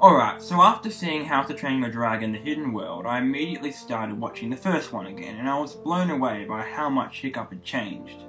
Alright, so after seeing How to Train Your Dragon The Hidden World, I immediately started watching the first one again, and I was blown away by how much Hiccup had changed.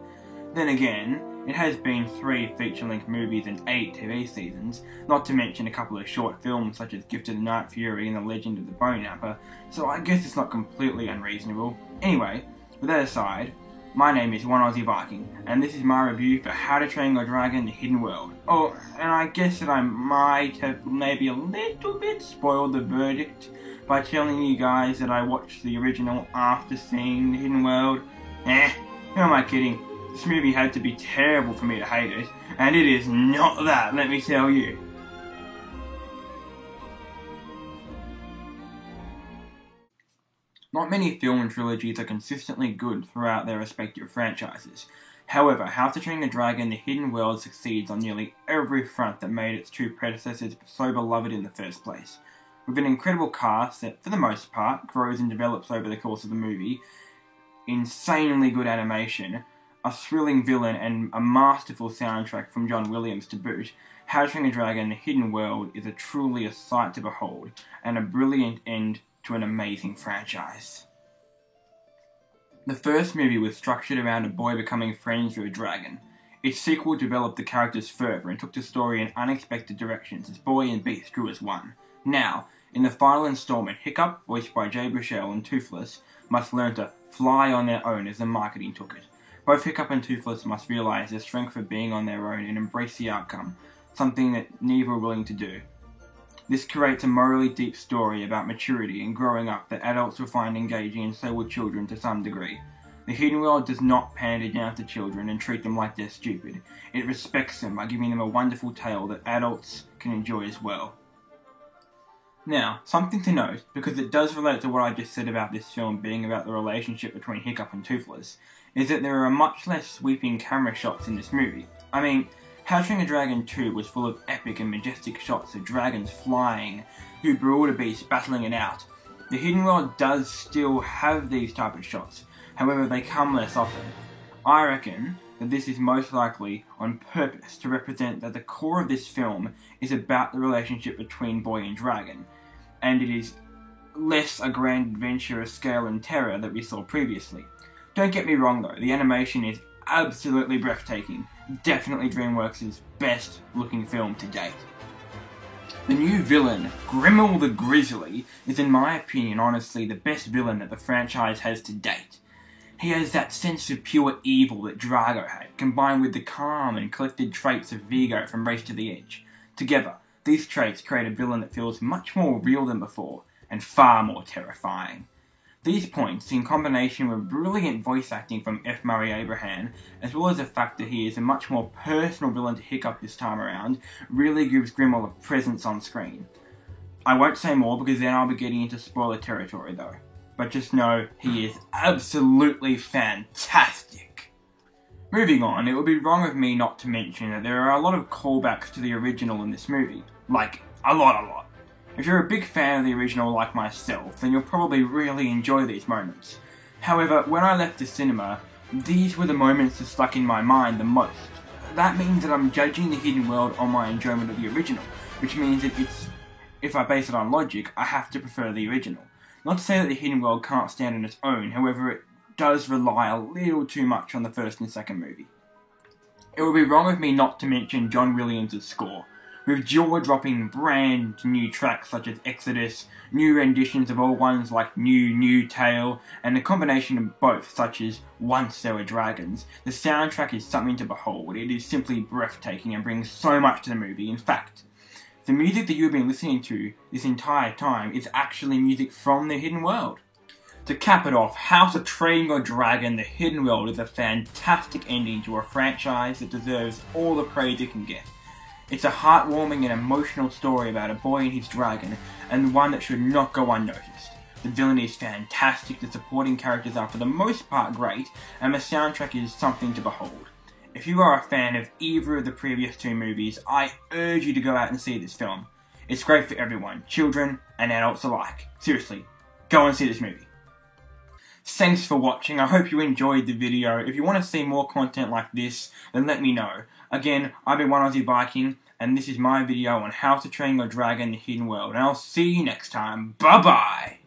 Then again, it has been 3 feature-length movies and 8 TV seasons, not to mention a couple of short films such as Gift of the Night Fury and The Legend of the Bone Napper, so I guess it's not completely unreasonable. Anyway, with that aside, my name is One Aussie Viking, and this is my review for How to Train Your Dragon The Hidden World. Oh, and I guess that I might have maybe a little bit spoiled the verdict by telling you guys that I watched the original after seeing The Hidden World. Who am I kidding? This movie had to be terrible for me to hate it, and it is not that, let me tell you. Not many film trilogies are consistently good throughout their respective franchises. However, How to Train Your Dragon The Hidden World succeeds on nearly every front that made its 2 predecessors so beloved in the first place. With an incredible cast that, for the most part, grows and develops over the course of the movie, insanely good animation, a thrilling villain and a masterful soundtrack from John Williams to boot, How to Train Your Dragon The Hidden World is truly a sight to behold, and a brilliant end to an amazing franchise. The first movie was structured around a boy becoming friends with a dragon. Its sequel developed the characters further and took the story in unexpected directions as Boy and Beast grew as one. Now, in the final installment, Hiccup, voiced by Jay Baruchel, and Toothless must learn to fly on their own as the marketing took it. Both Hiccup and Toothless must realise the strength of being on their own and embrace the outcome, something that neither are willing to do. This creates a morally deep story about maturity and growing up that adults will find engaging, and so will children to some degree. The Hidden World does not pander down to children and treat them like they're stupid. It respects them by giving them a wonderful tale that adults can enjoy as well. Now, something to note, because it does relate to what I just said about this film being about the relationship between Hiccup and Toothless, is that there are much less sweeping camera shots in this movie. I mean, How to Train Your Dragon 2 was full of epic and majestic shots of dragons flying, through wildebeest battling it out. The Hidden World does still have these type of shots, however they come less often. I reckon that this is most likely on purpose to represent that the core of this film is about the relationship between boy and dragon, and it is less a grand adventure of scale and terror that we saw previously. Don't get me wrong though, the animation is absolutely breathtaking. Definitely DreamWorks' best looking film to date. The new villain, Grimmel the Grizzly, is in my opinion honestly the best villain that the franchise has to date. He has that sense of pure evil that Drago had, combined with the calm and collected traits of Vigo from Race to the Edge. Together, these traits create a villain that feels much more real than before, and far more terrifying. These points, in combination with brilliant voice acting from F. Murray Abraham, as well as the fact that he is a much more personal villain to Hiccup this time around, really gives Grimmel a presence on screen. I won't say more because then I'll be getting into spoiler territory though, but just know he is absolutely fantastic. Moving on, it would be wrong of me not to mention that there are a lot of callbacks to the original in this movie. Like, a lot. If you're a big fan of the original like myself, then you'll probably really enjoy these moments. However, when I left the cinema, these were the moments that stuck in my mind the most. That means that I'm judging The Hidden World on my enjoyment of the original, which means that if I base it on logic, I have to prefer the original. Not to say that The Hidden World can't stand on its own, however it does rely a little too much on the first and second movie. It would be wrong of me not to mention John Williams' score. With jaw-dropping brand new tracks such as Exodus, new renditions of old ones like New Tale, and a combination of both such as Once There Were Dragons, the soundtrack is something to behold. It is simply breathtaking and brings so much to the movie. In fact, the music that you've been listening to this entire time is actually music from The Hidden World. To cap it off, How to Train Your Dragon The Hidden World is a fantastic ending to a franchise that deserves all the praise it can get. It's a heartwarming and emotional story about a boy and his dragon, and one that should not go unnoticed. The villain is fantastic, the supporting characters are for the most part great, and the soundtrack is something to behold. If you are a fan of either of the previous 2 movies, I urge you to go out and see this film. It's great for everyone, children and adults alike. Seriously, go and see this movie. Thanks for watching. I hope you enjoyed the video. If you want to see more content like this, then let me know. Again, I've been One Aussie Viking, and this is my video on how to train your dragon in the hidden world. And I'll see you next time. Bye-bye!